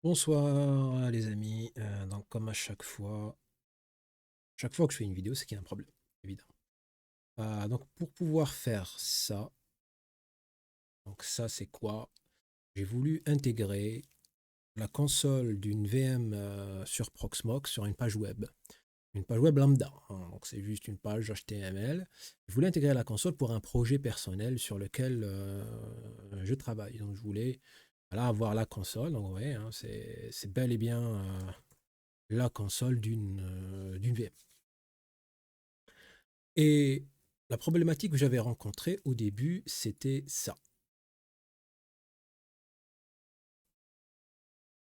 Bonsoir les amis. Donc comme à chaque fois que je fais une vidéo, c'est qu'il y a un problème, évidemment. Donc pour pouvoir faire ça, donc ça c'est quoi? J'ai voulu intégrer la console d'une VM sur Proxmox sur une page web lambda, hein. Donc c'est juste une page HTML. Je voulais intégrer la console pour un projet personnel sur lequel je travaille. Donc je voulais voilà, avoir la console. Donc ouais, hein, c'est bel et bien la console d'une VM. Et la problématique que j'avais rencontrée au début, c'était ça.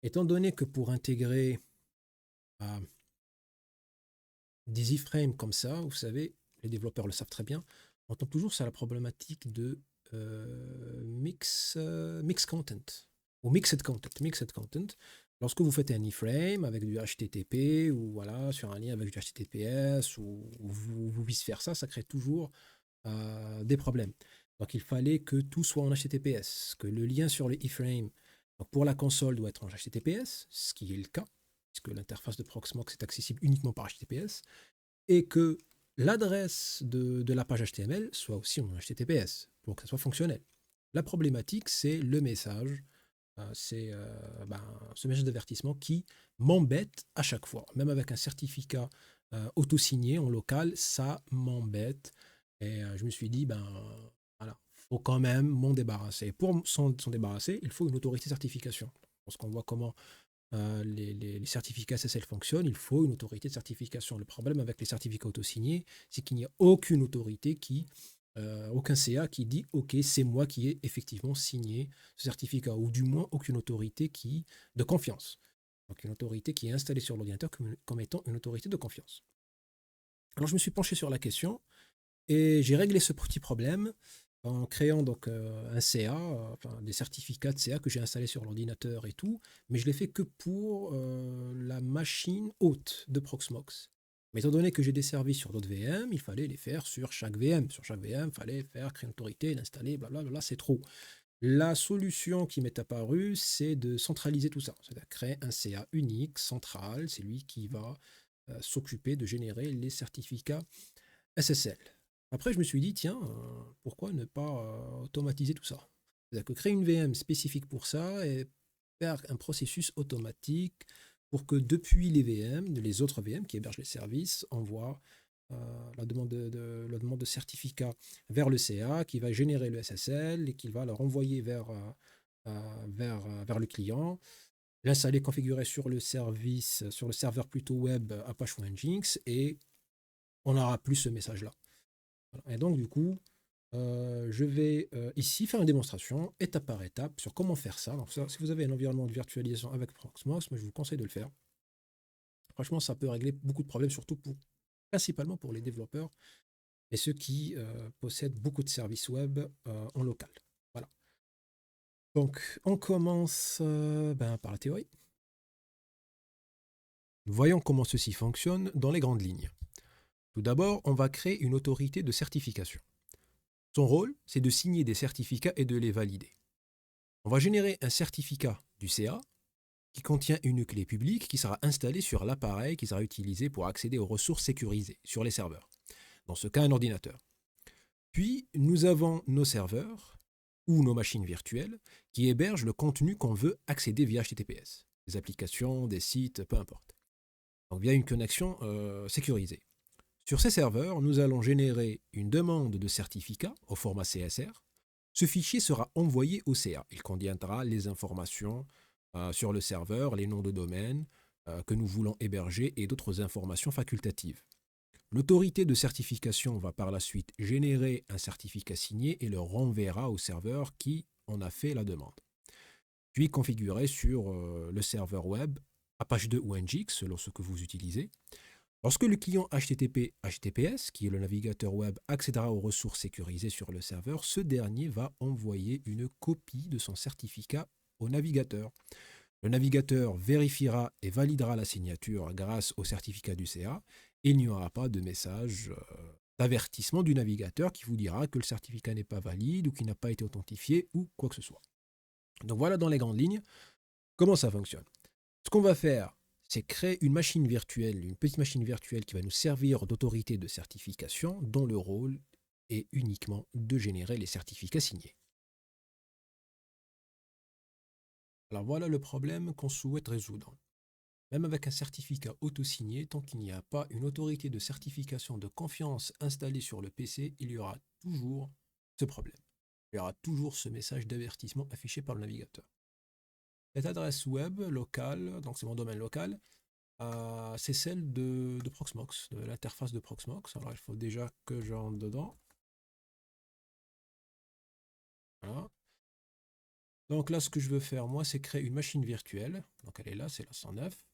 Étant donné que pour intégrer euh, des iframes comme ça, vous savez, les développeurs le savent très bien, on tombe toujours sur la problématique de mix content ou mixed content. Mixed content. Lorsque vous faites un iframe avec du HTTP ou voilà, sur un lien avec du HTTPS ou vice-versa, ça crée toujours des problèmes. Donc il fallait que tout soit en HTTPS, que le lien sur le iframe donc pour la console doit être en HTTPS, ce qui est le cas, puisque l'interface de Proxmox est accessible uniquement par HTTPS, et que l'adresse de la page HTML soit aussi en HTTPS, pour que ça soit fonctionnel. La problématique, c'est le message, c'est ce message d'avertissement qui m'embête à chaque fois. Même avec un certificat auto-signé en local, ça m'embête. Et je me suis dit, ben voilà, faut quand même m'en débarrasser. Pour s'en débarrasser, il faut une autorité de certification. Lorsqu'on voit comment les certificats SSL fonctionnent, il faut une autorité de certification. Le problème avec les certificats auto-signés, c'est qu'il n'y a aucune autorité aucun CA qui dit OK, c'est moi qui ai effectivement signé ce certificat, ou du moins aucune autorité de confiance. Donc une autorité qui est installée sur l'ordinateur comme étant une autorité de confiance. Alors je me suis penché sur la question et j'ai réglé ce petit problème en créant donc un CA, enfin des certificats de CA que j'ai installés sur l'ordinateur et tout, mais je l'ai fait que pour la machine hôte de Proxmox. Mais étant donné que j'ai des services sur d'autres VM, il fallait les faire sur chaque VM. Sur chaque VM, il fallait faire créer une autorité, l'installer, blablabla, c'est trop. La solution qui m'est apparue, c'est de centraliser tout ça. C'est-à-dire créer un CA unique, central, c'est lui qui va s'occuper de générer les certificats SSL. Après, je me suis dit, tiens, pourquoi ne pas automatiser tout ça? C'est-à-dire que créer une VM spécifique pour ça et faire un processus automatique pour que depuis les VM, les autres VM qui hébergent les services, envoient la demande de certificat vers le CA qui va générer le SSL et qui va le renvoyer vers le client, l'installer configuré sur le service, sur le serveur plutôt web Apache Nginx et on n'aura plus ce message-là. Voilà. Et donc, du coup, je vais ici faire une démonstration étape par étape sur comment faire ça. Donc, si vous avez un environnement de virtualisation avec Proxmox, moi, je vous conseille de le faire. Franchement, ça peut régler beaucoup de problèmes, principalement pour les développeurs et ceux qui possèdent beaucoup de services web en local. Voilà. Donc, on commence par la théorie. Voyons comment ceci fonctionne dans les grandes lignes. Tout d'abord, on va créer une autorité de certification. Son rôle, c'est de signer des certificats et de les valider. On va générer un certificat du CA qui contient une clé publique qui sera installée sur l'appareil qui sera utilisé pour accéder aux ressources sécurisées sur les serveurs. Dans ce cas, un ordinateur. Puis, nous avons nos serveurs ou nos machines virtuelles qui hébergent le contenu qu'on veut accéder via HTTPS. Des applications, des sites, peu importe. Donc via une connexion sécurisée. Sur ces serveurs, nous allons générer une demande de certificat au format CSR. Ce fichier sera envoyé au CA. Il contiendra les informations sur le serveur, les noms de domaine que nous voulons héberger et d'autres informations facultatives. L'autorité de certification va par la suite générer un certificat signé et le renverra au serveur qui en a fait la demande. Puis configurer sur le serveur web Apache 2 ou Nginx selon ce que vous utilisez. Lorsque le client HTTP HTTPS, qui est le navigateur web, accédera aux ressources sécurisées sur le serveur, ce dernier va envoyer une copie de son certificat au navigateur. Le navigateur vérifiera et validera la signature grâce au certificat du CA et il n'y aura pas de message d'avertissement du navigateur qui vous dira que le certificat n'est pas valide ou qu'il n'a pas été authentifié ou quoi que ce soit. Donc voilà dans les grandes lignes comment ça fonctionne. Ce qu'on va faire, c'est créer une machine virtuelle, une petite machine virtuelle qui va nous servir d'autorité de certification, dont le rôle est uniquement de générer les certificats signés. Alors voilà le problème qu'on souhaite résoudre. Même avec un certificat auto-signé, tant qu'il n'y a pas une autorité de certification de confiance installée sur le PC, il y aura toujours ce problème. Il y aura toujours ce message d'avertissement affiché par le navigateur. Cette adresse web locale, donc c'est mon domaine local, c'est celle de Proxmox, de l'interface de Proxmox. Alors il faut déjà que je rentre dedans. Voilà. Donc là, ce que je veux faire, moi, c'est créer une machine virtuelle. Donc elle est là, c'est la 109.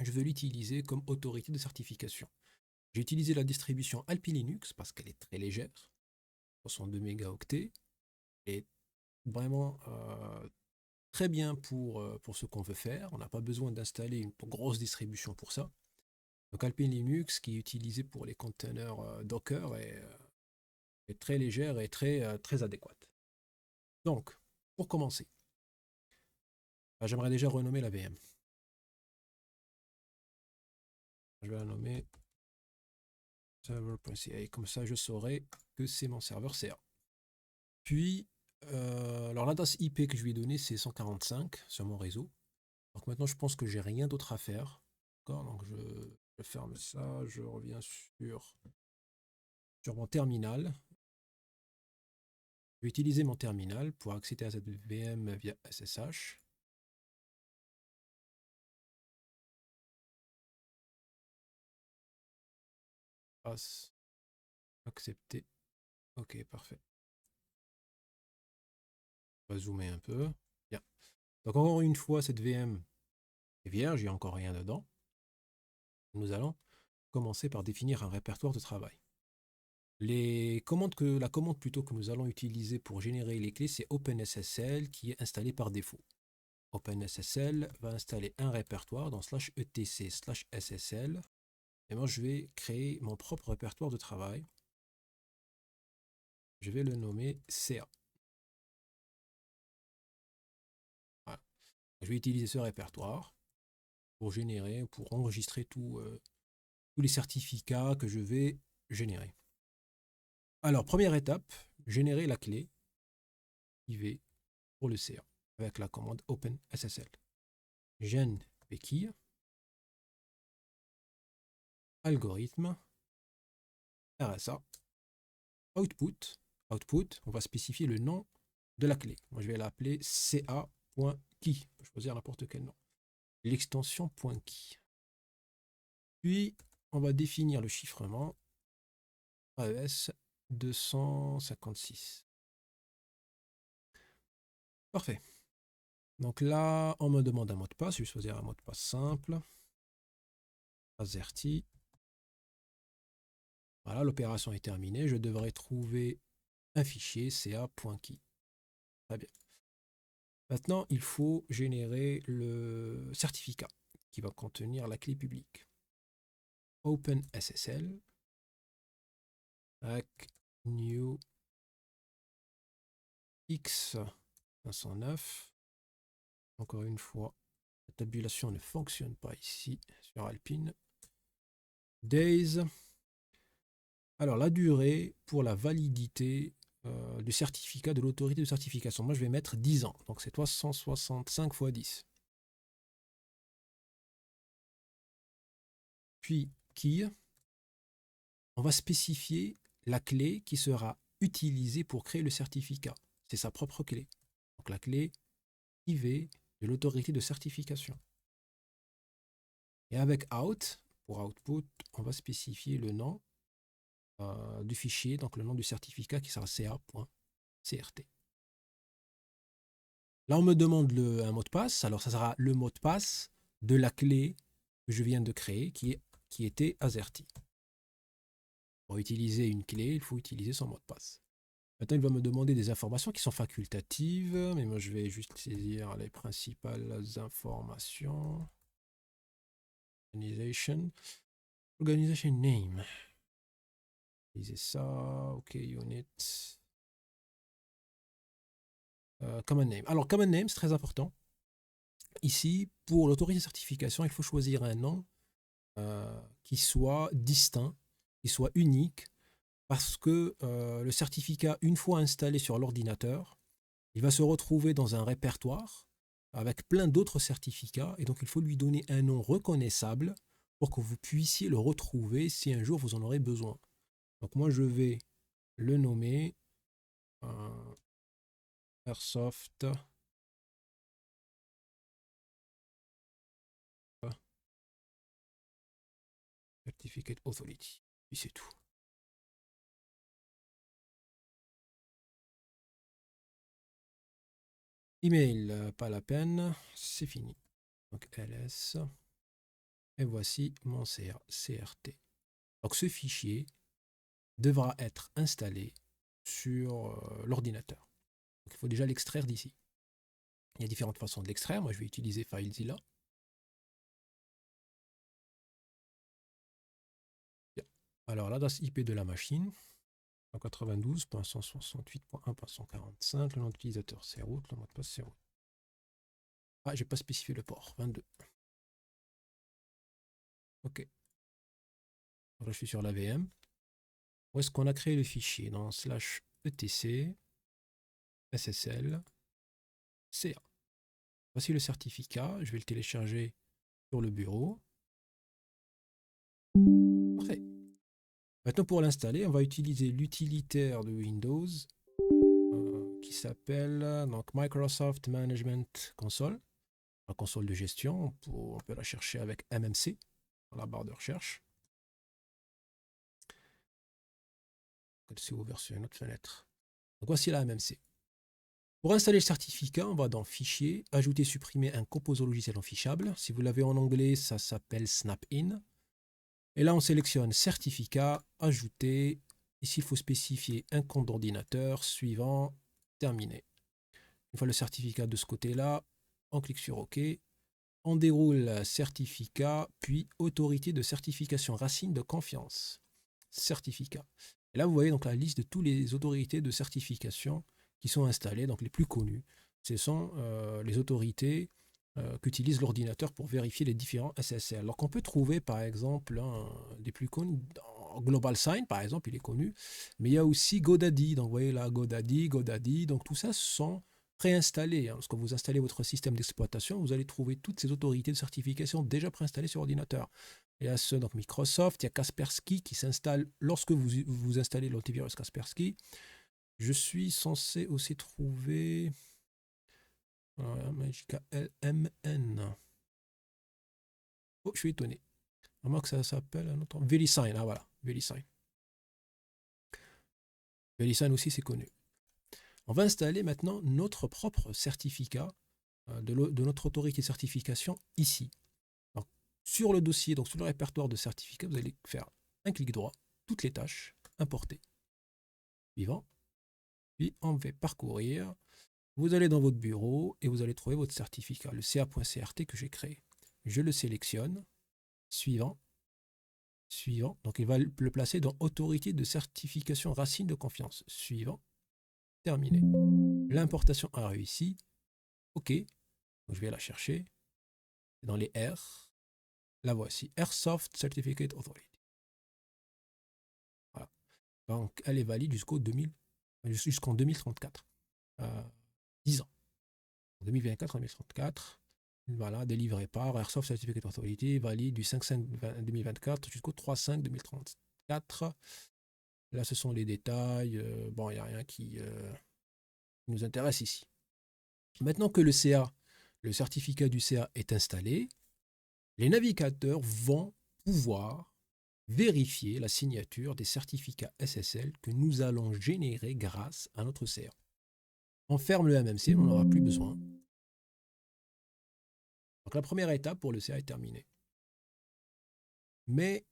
Je veux l'utiliser comme autorité de certification. J'ai utilisé la distribution Alpine Linux parce qu'elle est très légère, 62 mégaoctets, et vraiment très bien pour ce qu'on veut faire. On n'a pas besoin d'installer une grosse distribution pour ça. Donc Alpine Linux, qui est utilisé pour les containers Docker, est très légère et très adéquate. Donc, pour commencer, j'aimerais déjà renommer la VM. Je vais la nommer server.ca, comme ça je saurai que c'est mon serveur CA. Puis, alors l'adresse IP que je lui ai donnée, c'est 145 sur mon réseau. Donc maintenant, je pense que j'ai rien d'autre à faire. D'accord, donc je ferme ça, je reviens sur mon terminal. Je vais utiliser mon terminal pour accéder à cette VM via SSH. Passe, accepter. Ok, parfait. On va zoomer un peu. Bien. Donc encore une fois, cette VM est vierge, il n'y a encore rien dedans. Nous allons commencer par définir un répertoire de travail. La commande plutôt que nous allons utiliser pour générer les clés, c'est OpenSSL qui est installé par défaut. OpenSSL va installer un répertoire dans /etc/ssl. Et moi, je vais créer mon propre répertoire de travail. Je vais le nommer CA. Voilà. Je vais utiliser ce répertoire pour générer, pour enregistrer tous les certificats que je vais générer. Alors, première étape, générer la clé IV pour le CA avec la commande OpenSSL. Gen béquille, algorithme, RSA, output. Output, on va spécifier le nom de la clé. Moi, je vais l'appeler ca.key. Je peux choisir n'importe quel nom. L'extension .key. Puis, on va définir le chiffrement AES 256. Parfait. Donc là, on me demande un mot de passe. Je vais choisir un mot de passe simple. AZERTY. Voilà, l'opération est terminée. Je devrais trouver un fichier ca.key. Très bien. Maintenant, il faut générer le certificat qui va contenir la clé publique. OpenSSL, new x509. Encore une fois, la tabulation ne fonctionne pas ici sur Alpine. Days. Alors, la durée pour la validité du certificat de l'autorité de certification. Moi, je vais mettre 10 ans. Donc, c'est 365 x 10. Puis, key. On va spécifier la clé qui sera utilisée pour créer le certificat. C'est sa propre clé. Donc, la clé IV de l'autorité de certification. Et avec out, pour output, on va spécifier le nom du fichier, donc le nom du certificat qui sera ca.crt. Là, on me demande un mot de passe. Alors, ça sera le mot de passe de la clé que je viens de créer, qui était AZERTY. Pour utiliser une clé, il faut utiliser son mot de passe. Maintenant, il va me demander des informations qui sont facultatives, mais moi, je vais juste saisir les principales informations. Organization name. Utiliser ça. OK, unit. Common name. Alors, common name, c'est très important. Ici, pour l'autorité de certification, il faut choisir un nom qui soit distinct, qui soit unique, parce que le certificat, une fois installé sur l'ordinateur, il va se retrouver dans un répertoire avec plein d'autres certificats, et donc il faut lui donner un nom reconnaissable pour que vous puissiez le retrouver si un jour vous en aurez besoin. Donc moi, je vais le nommer Airsoft Certificate Authority. Puis c'est tout. Email, pas la peine, c'est fini. Donc ls, et voici mon CRT. Donc ce fichier devra être installé sur l'ordinateur. Donc il faut déjà l'extraire d'ici. Il y a différentes façons de l'extraire. Moi, je vais utiliser FileZilla. Bien. Alors l'adresse IP de la machine, 192.168.1.145. Le nom d'utilisateur, c'est root. Le mot de passe, c'est root. Ah, j'ai pas spécifié le port, 22. OK. Alors, je suis sur la VM. Où est-ce qu'on a créé le fichier? Dans slash etc SSL CA. Voici le certificat. Je vais le télécharger sur le bureau. Parfait. Maintenant, pour l'installer, on va utiliser l'utilitaire de Windows qui s'appelle donc Microsoft Management Console, la console de gestion. On peut la chercher avec MMC dans la barre de recherche. C'est ouvert sur une autre fenêtre. Donc voici la MMC. Pour installer le certificat, on va dans Fichier, Ajouter, supprimer un composant logiciel non fichable. Si vous l'avez en anglais, ça s'appelle Snap-in. Et là, on sélectionne Certificat, Ajouter. Ici, il faut spécifier un compte d'ordinateur. Suivant, terminé. Une fois le certificat de ce côté-là, on clique sur OK. On déroule certificat, puis autorité de certification racine de confiance. Certificat. Et là, vous voyez donc la liste de toutes les autorités de certification qui sont installées, donc les plus connues. Ce sont les autorités qu'utilise l'ordinateur pour vérifier les différents SSL. Alors qu'on peut trouver, par exemple, des plus connus, Global Sign, par exemple, il est connu, mais il y a aussi GoDaddy. Donc, vous voyez là, GoDaddy. Donc, tout ça sont préinstallés. Lorsque vous installez votre système d'exploitation, vous allez trouver toutes ces autorités de certification déjà préinstallées sur ordinateur. Il y a ceux, donc Microsoft, il y a Kaspersky qui s'installe lorsque vous installez l'antivirus Kaspersky. Je suis censé aussi trouver Magica LMN. Oh, je suis étonné. À moins que ça s'appelle un autre. VeriSign, ah voilà, VeriSign. VeriSign aussi, c'est connu. On va installer maintenant notre propre certificat de notre autorité de certification ici. Donc, sur le dossier, donc sur le répertoire de certificats, vous allez faire un clic droit, toutes les tâches, importer. Suivant. Puis on va parcourir. Vous allez dans votre bureau et vous allez trouver votre certificat, le ca.crt que j'ai créé. Je le sélectionne. Suivant. Suivant. Donc il va le placer dans autorité de certification racine de confiance. Suivant. Terminé. L'importation a réussi. OK. Donc, je vais la chercher. Dans les R. La voici. Airsoft Certificate Authority. Voilà. Donc elle est valide jusqu'en 2034. 10 ans. 2024-2034. Voilà, délivré par Airsoft Certificate Authority, valide du 5/5/2024 jusqu'au 3/5/2034. Là, ce sont les détails. Bon, il n'y a rien qui nous intéresse ici. Maintenant que le certificat du CA est installé, les navigateurs vont pouvoir vérifier la signature des certificats SSL que nous allons générer grâce à notre CA. On ferme le MMC, on n'en aura plus besoin. Donc la première étape pour le CA est terminée. Mais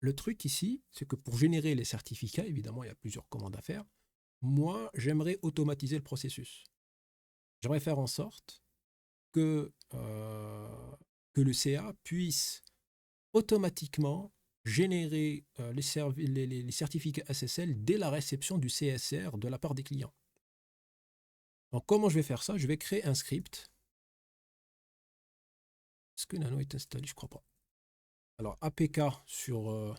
le truc ici, c'est que pour générer les certificats, évidemment, il y a plusieurs commandes à faire. Moi, j'aimerais automatiser le processus. J'aimerais faire en sorte que le CA puisse automatiquement générer les certificats SSL dès la réception du CSR de la part des clients. Donc, comment je vais faire ça? Je vais créer un script Est-ce que Nano est installé? Je crois pas. Alors, APK sur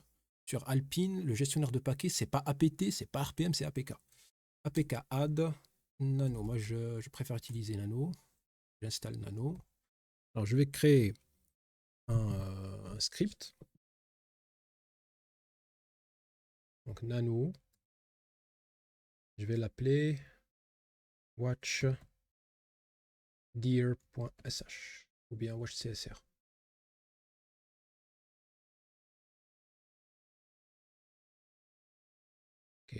Alpine, le gestionnaire de paquets, c'est pas APT, c'est pas RPM, c'est APK. APK add Nano. Moi, je préfère utiliser Nano. J'installe Nano. Alors, je vais créer un script. Donc, Nano. Je vais l'appeler watchdir.sh ou bien watchcsr. OK.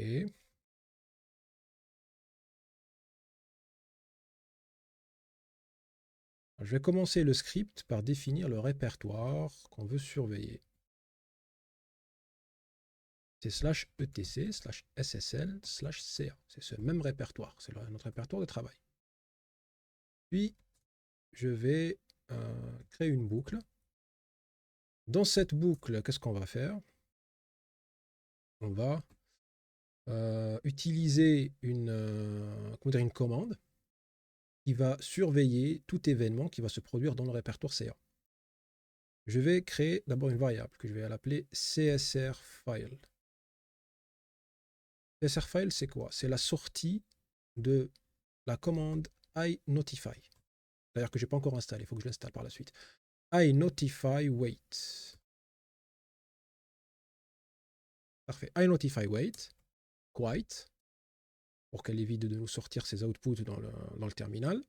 Je vais commencer le script par définir le répertoire qu'on veut surveiller. C'est /etc/ssl/ca. C'est ce même répertoire. C'est notre répertoire de travail. Puis, je vais créer une boucle. Dans cette boucle, qu'est-ce qu'on va faire? On va utiliser une commande qui va surveiller tout événement qui va se produire dans le répertoire CA. Je vais créer d'abord une variable que je vais l'appeler csrFile. csrFile, c'est quoi? C'est la sortie de la commande iNotify. D'ailleurs que je n'ai pas encore installé, il faut que je l'installe par la suite. iNotify wait. Parfait. iNotify wait, quite, pour qu'elle évite de nous sortir ses outputs dans le terminal.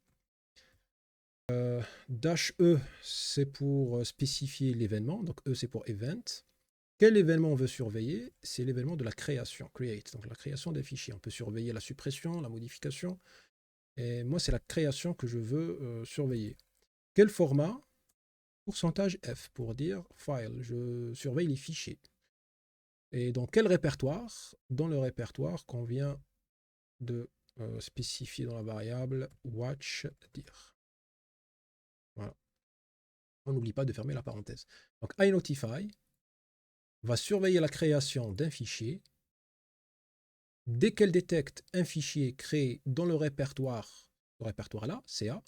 -E, c'est pour spécifier l'événement. Donc E, c'est pour event. Quel événement on veut surveiller? C'est l'événement de la création, create, donc la création des fichiers. On peut surveiller la suppression, la modification. Et moi, c'est la création que je veux surveiller. Quel format? %F pour dire file. Je surveille les fichiers. Et dans quel répertoire? Dans le répertoire qu'on vient de spécifier dans la variable watchdir. Voilà. On n'oublie pas de fermer la parenthèse. Donc iNotify va surveiller la création d'un fichier. Dès qu'elle détecte un fichier créé dans le répertoire là, CA,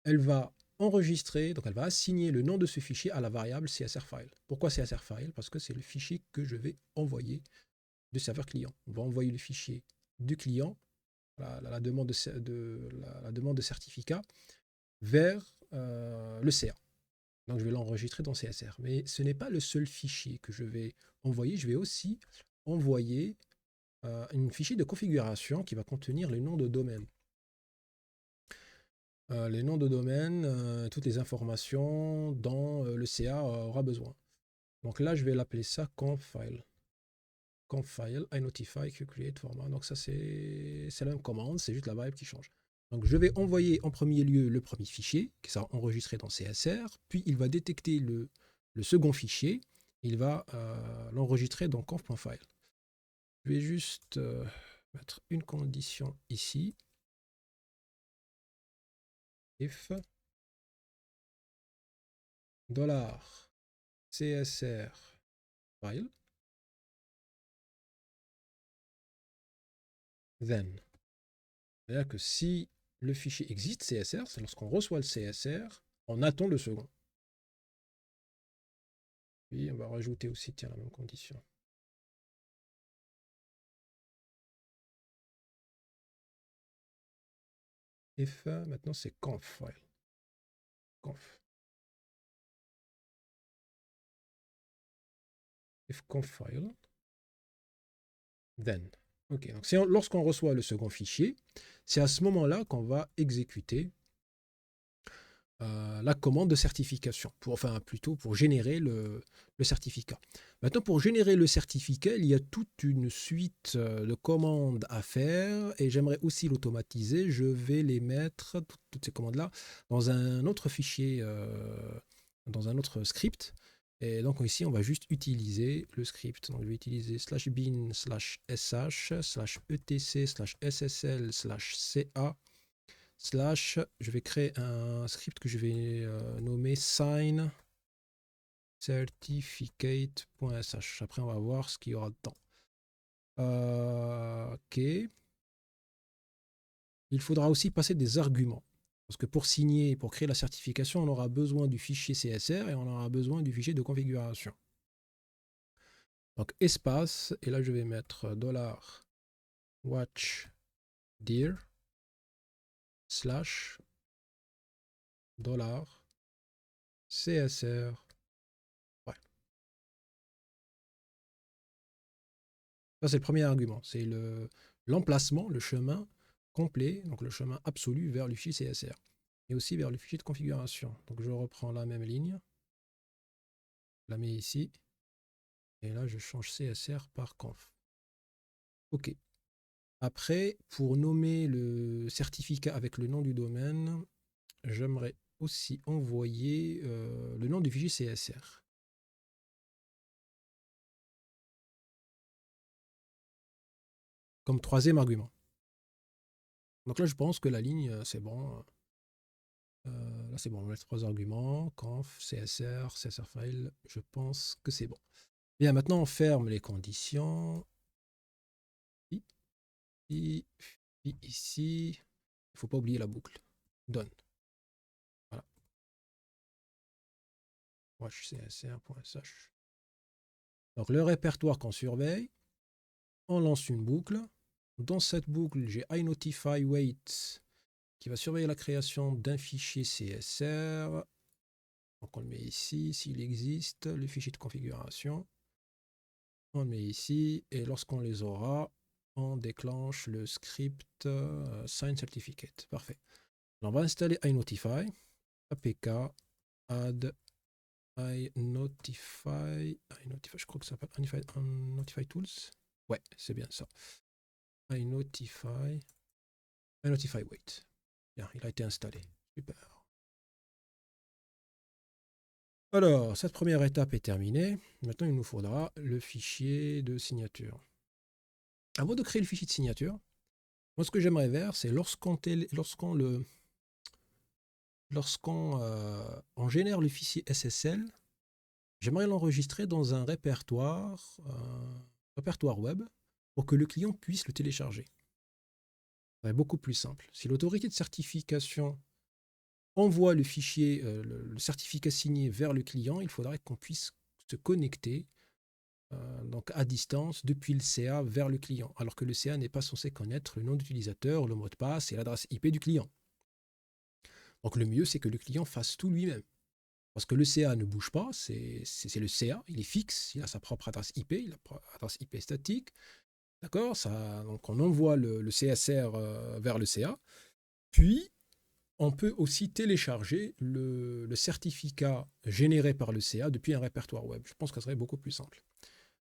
elle va enregistrer, donc elle va assigner le nom de ce fichier à la variable csrFile. Pourquoi csrFile? Parce que c'est le fichier que je vais envoyer du serveur client. On va envoyer le fichier du client, la demande de certificat, vers le CA. Donc je vais l'enregistrer dans CSR. Mais ce n'est pas le seul fichier que je vais envoyer. Je vais aussi envoyer un fichier de configuration qui va contenir les noms de domaine. Les noms de domaine, toutes les informations dont le CA aura besoin. Donc là, je vais l'appeler ça confile. Confile, iNotify, create format. Donc ça, c'est la même commande, c'est juste la variable qui change. Donc je vais envoyer en premier lieu le premier fichier, qui sera enregistré dans CSR, puis il va détecter le second fichier, il va l'enregistrer dans conf.file. Je vais juste mettre une condition ici. If $csr file, then. C'est-à-dire que si le fichier existe, CSR, c'est lorsqu'on reçoit le CSR, on attend le second. Puis on va rajouter aussi, tiens, la même condition. If, maintenant c'est conf file. Conf. If conf file, then. Ok, donc lorsqu'on reçoit le second fichier, c'est à ce moment-là qu'on va exécuter la commande de certification, plutôt pour générer le certificat. Maintenant, pour générer le certificat, il y a toute une suite de commandes à faire et j'aimerais aussi l'automatiser. Je vais les mettre, toutes ces commandes-là, dans un autre fichier, dans un autre script. Et donc ici, on va juste utiliser le script. Donc je vais utiliser /bin/sh/etc/ssl/ca je vais créer un script que je vais nommer sign certificate.sh. Après, on va voir ce qu'il y aura dedans. OK. Il faudra aussi passer des arguments. Parce que pour signer, pour créer la certification, on aura besoin du fichier CSR et on aura besoin du fichier de configuration. Donc espace, et là je vais mettre $watch dir slash $CSR. Ouais. Ça c'est le premier argument, c'est l'emplacement, le chemin complet, donc le chemin absolu vers le fichier CSR. Et aussi vers le fichier de configuration. Donc je reprends la même ligne, je la mets ici, et là je change CSR par conf. OK. Après, pour nommer le certificat avec le nom du domaine, j'aimerais aussi envoyer le nom du fichier CSR. Comme troisième argument. Donc là, je pense que la ligne, c'est bon. Là, c'est bon. On met 3 arguments. Conf, CSR, CSR file. Je pense que c'est bon. Bien, maintenant, on ferme les conditions. Ici. Il ne faut pas oublier la boucle. Done. Voilà. watch.csr.sh. Donc, le répertoire qu'on surveille, on lance une boucle. Dans cette boucle, j'ai iNotifyWait qui va surveiller la création d'un fichier CSR. Donc on le met ici, s'il existe, le fichier de configuration. On le met ici, et lorsqu'on les aura, on déclenche le script Sign Certificate. Parfait. Alors on va installer iNotify, apk add iNotify, je crois que ça s'appelle iNotify Tools. Ouais, c'est bien ça. iNotify Wait. Bien, il a été installé. Super. Alors, cette première étape est terminée. Maintenant, il nous faudra le fichier de signature. Avant de créer le fichier de signature, moi, ce que j'aimerais faire, c'est lorsqu'on on génère le fichier SSL, j'aimerais l'enregistrer dans un répertoire web pour que le client puisse le télécharger. C'est beaucoup plus simple. Si l'autorité de certification envoie le fichier, le certificat signé vers le client, il faudrait qu'on puisse se connecter donc à distance depuis le CA vers le client, alors que le CA n'est pas censé connaître le nom d'utilisateur, le mot de passe et l'adresse IP du client. Donc le mieux, c'est que le client fasse tout lui-même. Parce que le CA ne bouge pas, c'est le CA, il est fixe, il a sa propre adresse IP, il a propre adresse IP statique. D'accord. Donc on envoie le CSR vers le CA, puis on peut aussi télécharger le certificat généré par le CA depuis un répertoire web. Je pense que ça serait beaucoup plus simple.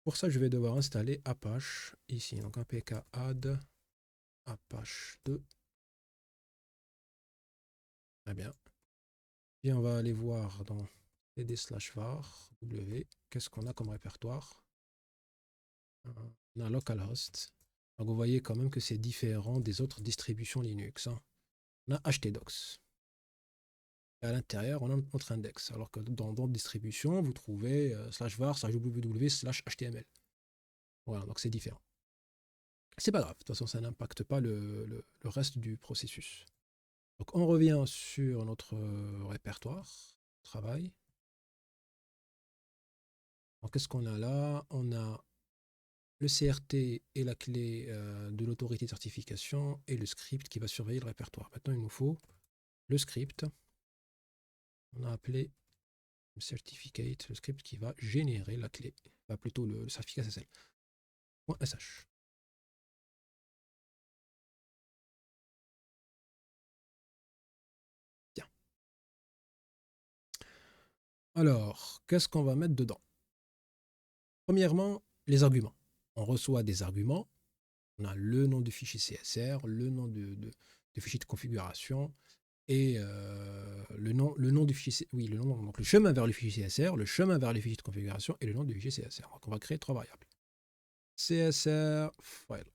Pour ça, je vais devoir installer Apache ici. Donc apk add Apache 2. Très bien. Puis on va aller voir dans cd/var w. Qu'est-ce qu'on a comme répertoire? On a localhost. Donc vous voyez quand même que c'est différent des autres distributions Linux. On a htdocs. Et à l'intérieur, on a notre index. Alors que dans d'autres distributions, vous trouvez /var/www/html. Voilà, donc c'est différent. C'est pas grave, de toute façon, ça n'impacte pas le reste du processus. Donc on revient sur notre répertoire travail. Donc qu'est-ce qu'on a là? On a le CRT et la clé de l'autorité de certification et le script qui va surveiller le répertoire. Maintenant, il nous faut le script. On a appelé certificate, le script qui va générer la clé, enfin, plutôt le certificat SSL. .sh. Tiens. Alors, qu'est-ce qu'on va mettre dedans? Premièrement, les arguments. On reçoit des arguments. On a le nom du fichier CSR, le nom de fichier de configuration et le nom du fichier, oui, le nom, donc le chemin vers le fichier CSR, le chemin vers le fichier de configuration et le nom du fichier CSR. Donc on va créer 3 variables. CSR file.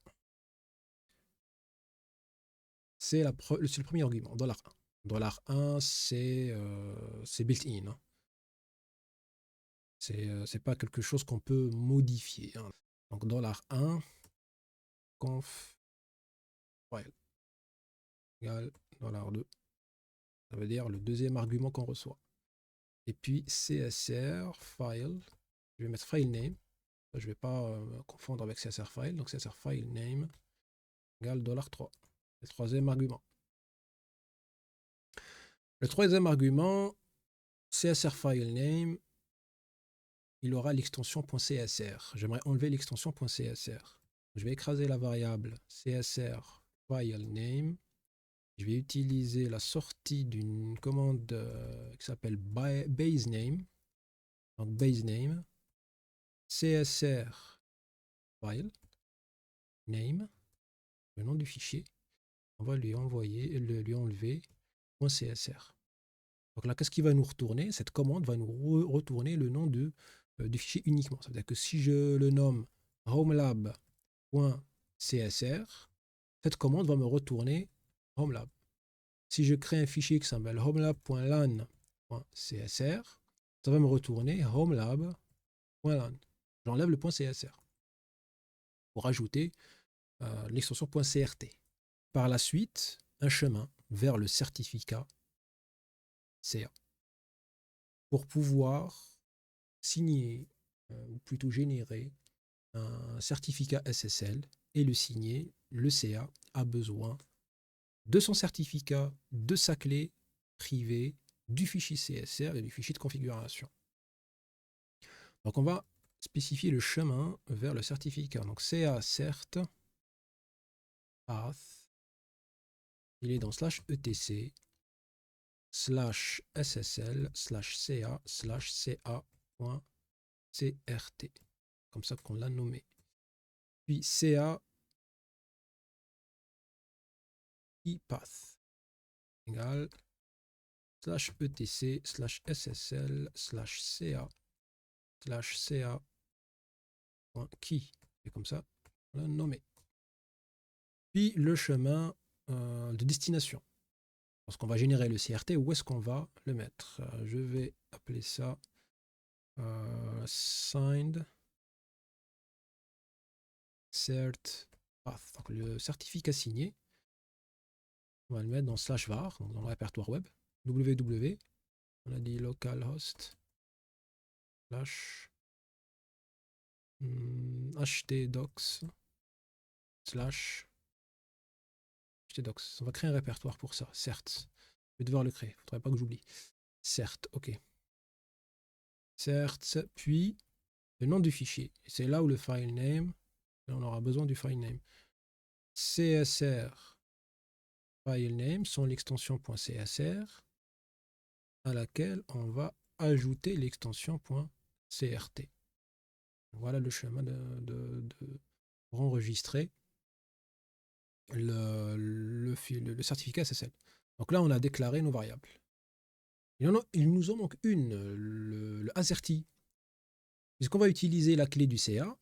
C'est le premier argument, $1. $1, c'est built-in. Hein. C'est pas quelque chose qu'on peut modifier. Hein. Donc $1 conf file égale $2 Ça veut dire le deuxième argument qu'on reçoit. Et puis CSR file, je vais mettre file name. Je ne vais pas confondre avec CSR file. Donc CSR file name égale $3. Le troisième argument. Le troisième argument, CSR file name, il aura l'extension .csr. J'aimerais enlever l'extension .csr. Je vais écraser la variable CSR file name. Je vais utiliser la sortie d'une commande qui s'appelle base name. Donc base name, CSR file name, le nom du fichier. On va lui envoyer, lui enlever .csr. Donc là, qu'est-ce qui va nous retourner? Cette commande va nous retourner le nom du fichier uniquement. Ça veut dire que si je le nomme homelab.csr, cette commande va me retourner homelab. Si je crée un fichier qui s'appelle homelab.lan.csr, ça va me retourner homelab.lan. J'enlève le .csr pour ajouter l'extension .crt. Par la suite, un chemin vers le certificat CA pour pouvoir signer, ou plutôt générer un certificat SSL et le signer. Le CA a besoin de son certificat, de sa clé privée, du fichier CSR et du fichier de configuration. Donc on va spécifier le chemin vers le certificat. Donc CA cert path, il est dans /etc /SSL /CA CA.crt, comme ça qu'on l'a nommé. Puis CA path égale /etc /SSL /CA.key. Et comme ça, on l'a nommé. Puis le chemin de destination. Lorsqu'on va générer le CRT, où est-ce qu'on va le mettre? Je vais appeler ça signed cert path. Donc le certificat signé, on va le mettre dans /var, dans le répertoire web, www, on a dit localhost /htdocs /htdocs. On va créer un répertoire pour ça, certes. Je vais devoir le créer, il ne faudrait pas que j'oublie. Certes, ok. Certes, puis le nom du fichier. C'est là où le file name, on aura besoin du file name. CSR file name sont l'extension .csr à laquelle on va ajouter l'extension .crt. Voilà le chemin pour enregistrer le certificat SSL. Donc là, on a déclaré nos variables. Il nous en manque une, le asserti. Puisqu'on va utiliser la clé du CA,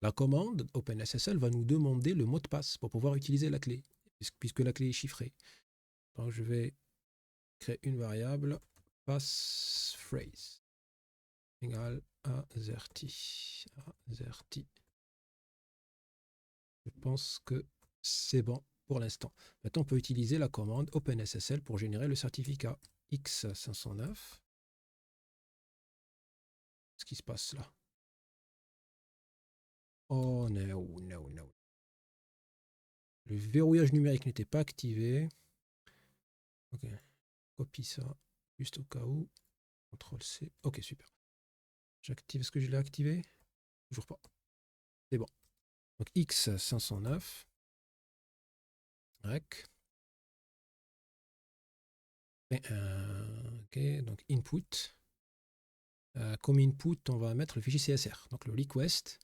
la commande OpenSSL va nous demander le mot de passe pour pouvoir utiliser la clé, puisque la clé est chiffrée. Donc je vais créer une variable passphrase égale asserti. Je pense que c'est bon pour l'instant. Maintenant, on peut utiliser la commande OpenSSL pour générer le certificat X509. Qu'est-ce qui se passe là? Oh no. Le verrouillage numérique n'était pas activé. Ok, copie ça, juste au cas où. CTRL-C. Ok, super. J'active, est-ce que je l'ai activé? Toujours pas. C'est bon. Donc X509. Rec. Ok, donc input. Comme input, on va mettre le fichier CSR. Donc le request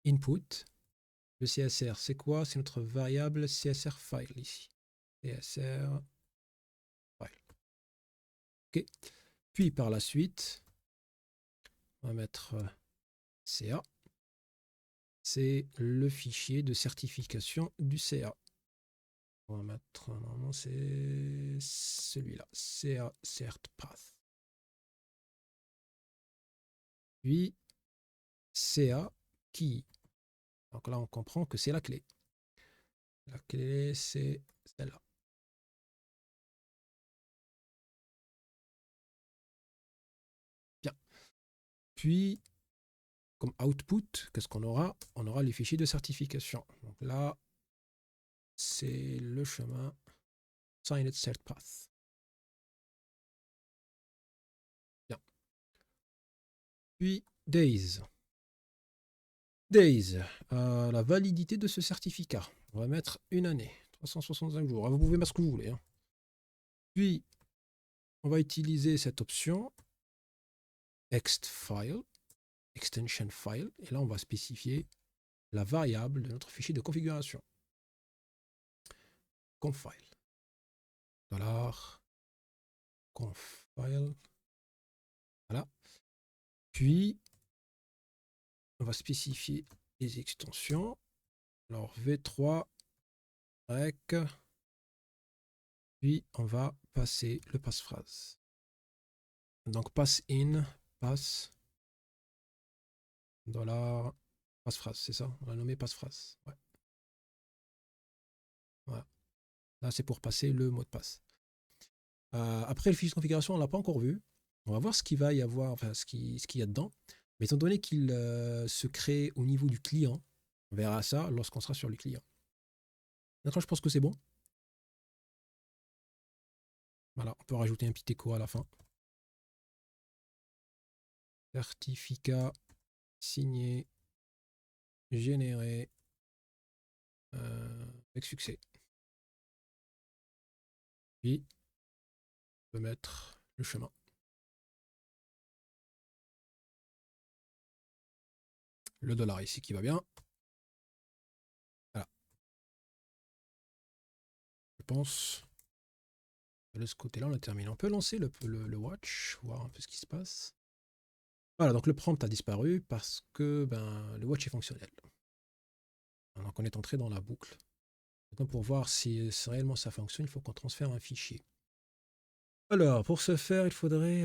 input. Le CSR, c'est quoi? C'est notre variable CSR file ici. CSR file. Ok. Puis par la suite, on va mettre CA. C'est le fichier de certification du CA. On va mettre, normalement, c'est celui-là, CA cert path. Puis CA key. Donc là, on comprend que c'est la clé. La clé, c'est celle-là. Puis, comme output, qu'est-ce qu'on aura? On aura les fichiers de certification. Donc là, c'est le chemin Signed Cert Path. Bien. Puis, Days. Days, la validité de ce certificat. On va mettre une année, 365 jours. Vous pouvez mettre ce que vous voulez. Hein. Puis, on va utiliser cette option extFile, extension file, et là, on va spécifier la variable de notre fichier de configuration. Confile. $confile. Voilà. Puis, on va spécifier les extensions. Alors, v3, rec. Puis, on va passer le passphrase. Donc, pass in, pass, $ passphrase, c'est ça? On l'a nommé passphrase. Ouais. Voilà. Là, c'est pour passer le mot de passe. Après, le fichier de configuration, on ne l'a pas encore vu. On va voir ce qu'il va y avoir, enfin, ce qu'il y a dedans. Mais étant donné qu'il se crée au niveau du client, on verra ça lorsqu'on sera sur le client. D'accord, je pense que c'est bon. Voilà, on peut rajouter un petit écho à la fin. Certificat signé, généré avec succès. Puis, on peut mettre le chemin. Le dollar ici qui va bien. Voilà. Je pense que de ce côté-là, on a terminé. On peut lancer le watch, voir un peu ce qui se passe. Voilà, donc le prompt a disparu parce que ben, le watch est fonctionnel. Donc on est entré dans la boucle. Maintenant, pour voir si réellement ça fonctionne, il faut qu'on transfère un fichier. Alors, pour ce faire, il faudrait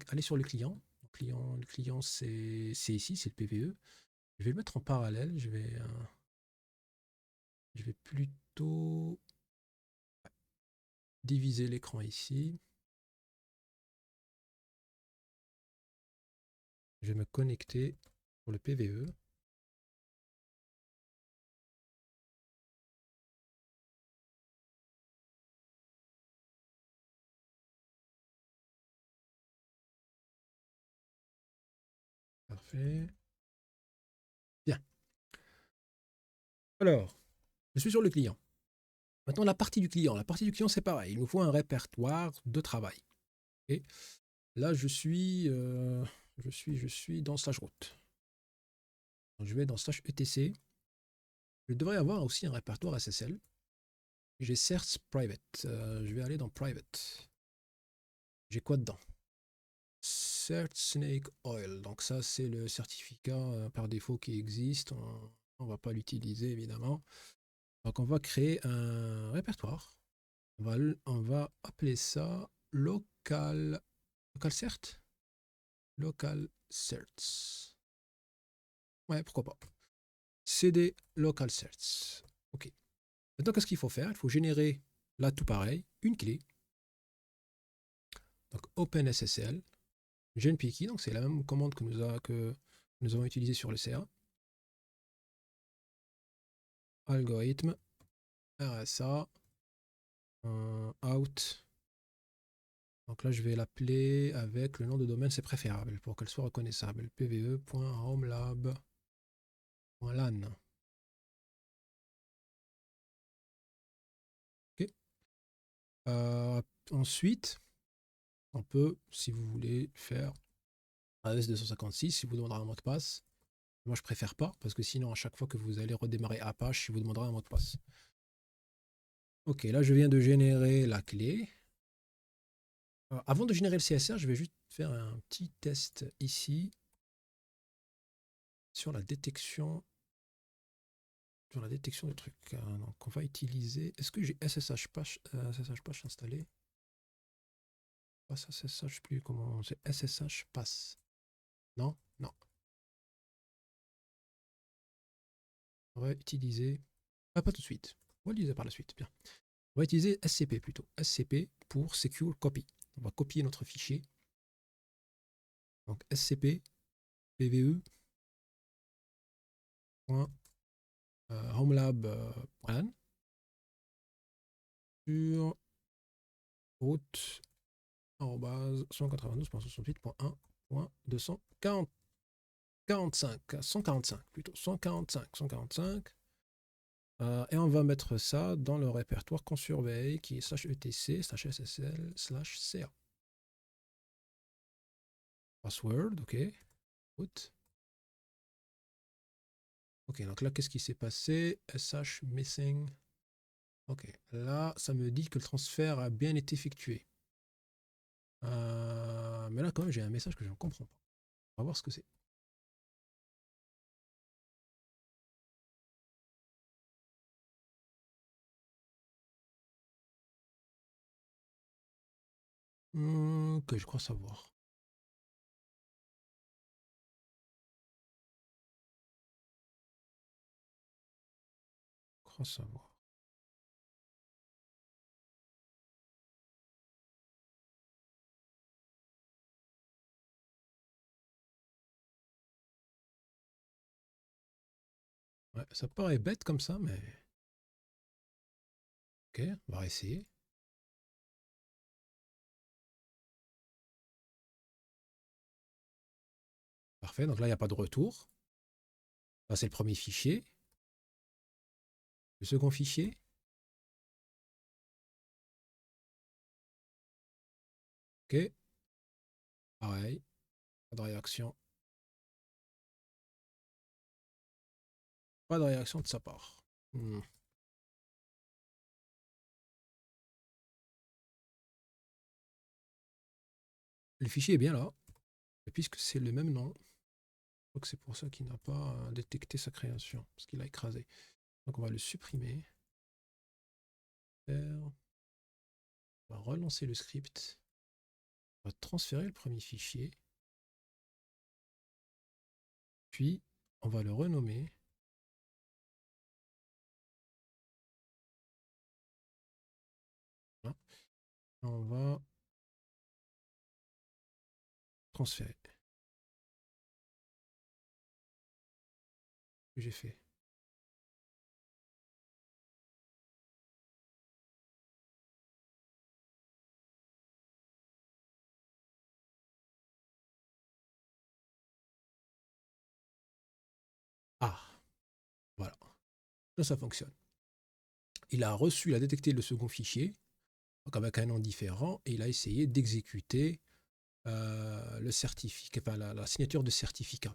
aller sur le client. Le client c'est ici, c'est le PVE. Je vais le mettre en parallèle. Je vais plutôt diviser l'écran ici. Je vais me connecter pour le PVE. Parfait. Bien. Alors, je suis sur le client. Maintenant, la partie du client. La partie du client, c'est pareil. Il nous faut un répertoire de travail. Et là, je suis dans /route. Donc, je vais dans /etc. Je devrais avoir aussi un répertoire SSL. J'ai certs private. Je vais aller dans private. J'ai quoi dedans? Cert Snake Oil. Donc ça, c'est le certificat par défaut qui existe. On ne va pas l'utiliser, évidemment. Donc on va créer un répertoire. On va appeler ça local cert. Local certs. Ouais, pourquoi pas. CD local certs. OK. Maintenant, qu'est-ce qu'il faut faire? Il faut générer, là, tout pareil, une clé. Donc, OpenSSL, genpkey, donc c'est la même commande que nous avons utilisée sur le CA. Algorithme, RSA, out. Donc là, je vais l'appeler avec le nom de domaine, c'est préférable pour qu'elle soit reconnaissable. pve.homelab.lan. OK. Ensuite, on peut, si vous voulez, faire AS256, si vous demandera un mot de passe. Moi, je préfère pas, parce que sinon, à chaque fois que vous allez redémarrer Apache, il vous demandera un mot de passe. Ok, là, je viens de générer la clé. Avant de générer le CSR, je vais juste faire un petit test ici sur la détection de trucs. Donc, on va utiliser... Est-ce que j'ai SSH Patch installé? Pas SSH plus, comment c'est SSH Pass. Non? Non. On va utiliser... Ah, pas tout de suite. On va l'utiliser par la suite. Bien. On va utiliser SCP plutôt. SCP pour Secure Copy. On va copier notre fichier. Donc SCP pve.homelab.lan sur route 192.68.1.245 plutôt 145. Et on va mettre ça dans le répertoire qu'on surveille qui est /etc/ssl/ca. Password, ok. Route. Ok, donc là, qu'est-ce qui s'est passé? SH missing. Ok, là, ça me dit que le transfert a bien été effectué. Mais là, quand même, j'ai un message que je ne comprends pas. On va voir ce que c'est. Que je crois savoir. Je crois savoir. Ouais, ça paraît bête comme ça, mais... Ok, on va essayer. Parfait, donc là, il n'y a pas de retour. Là, c'est le premier fichier. Le second fichier. Ok, pareil. Pas de réaction. Pas de réaction de sa part. Le fichier est bien là. Et puisque c'est le même nom, je crois que c'est pour ça qu'il n'a pas détecté sa création. Parce qu'il a écrasé. Donc on va le supprimer. On va relancer le script. On va transférer le premier fichier. Puis on va le renommer. Voilà. On va transférer. Ce que j'ai fait. Ah, voilà. Là, ça fonctionne. Il a reçu, il a détecté le second fichier, donc avec un nom différent, et il a essayé d'exécuter le certificat, enfin la signature de certificat.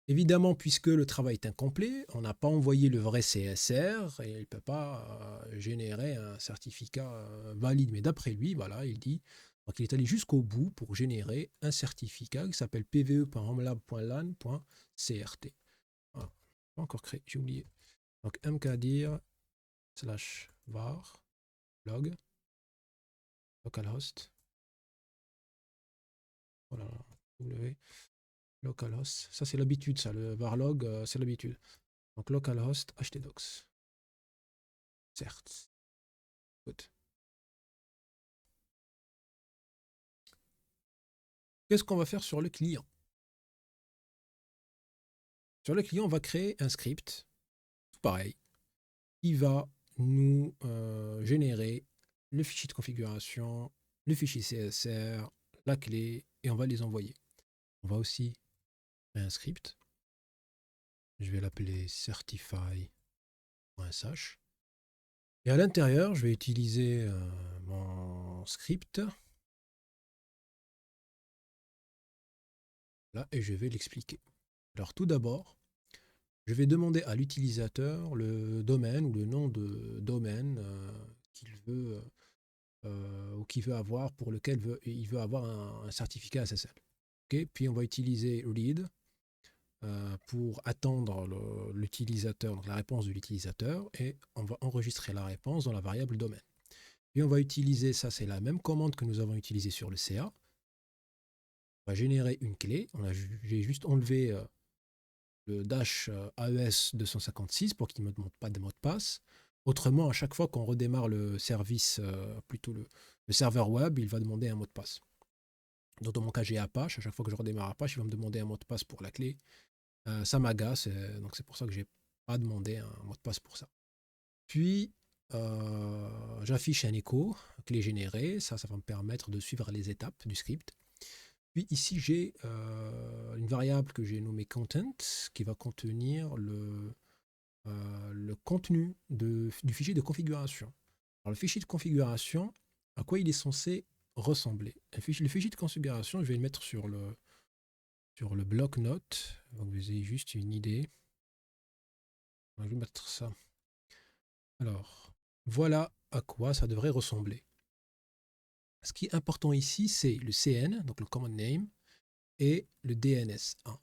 Évidemment, puisque le travail est incomplet, on n'a pas envoyé le vrai CSR et il ne peut pas générer un certificat valide. Mais d'après lui, voilà, il dit qu'il est allé jusqu'au bout pour générer un certificat qui s'appelle pve.homelab.lan.crt. Voilà. Pas encore créé, j'ai oublié. Donc mkdir /var log localhost. Voilà, w localhost. Ça c'est l'habitude, ça, le varlog, c'est l'habitude. Donc localhost htdocs. Certes. Good. Qu'est-ce qu'on va faire sur le client? Sur le client, on va créer un script, tout pareil, qui va nous générer le fichier de configuration, le fichier CSR, la clé, et on va les envoyer. On va aussi créer un script. Je vais l'appeler certify.sh. Et à l'intérieur, je vais utiliser mon script. Là, et je vais l'expliquer. Alors tout d'abord, je vais demander à l'utilisateur le domaine ou le nom de domaine qu'il veut ou qu'il veut avoir, pour lequel il veut avoir un certificat SSL. Okay. Puis on va utiliser read pour attendre l'utilisateur, donc la réponse de l'utilisateur, et on va enregistrer la réponse dans la variable domaine. Puis on va utiliser, ça c'est la même commande que nous avons utilisée sur le CA. On va générer une clé. J'ai juste enlevé le dash AES 256 pour qu'il ne me demande pas de mot de passe. Autrement, à chaque fois qu'on redémarre le service, plutôt le serveur web, il va demander un mot de passe. Donc, dans mon cas, j'ai Apache. À chaque fois que je redémarre Apache, il va me demander un mot de passe pour la clé. Ça m'agace. Donc, c'est pour ça que j'ai pas demandé un mot de passe pour ça. Puis, j'affiche un écho, clé générée. Ça va me permettre de suivre les étapes du script. Puis ici, j'ai une variable que j'ai nommée content qui va contenir le contenu du fichier de configuration. Alors, le fichier de configuration, à quoi il est censé ressembler? Le fichier de configuration, je vais le mettre sur le bloc-notes. Donc, vous avez juste une idée. Je vais mettre ça. Alors, voilà à quoi ça devrait ressembler. Ce qui est important ici, c'est le CN, donc le command name, et le DNS1.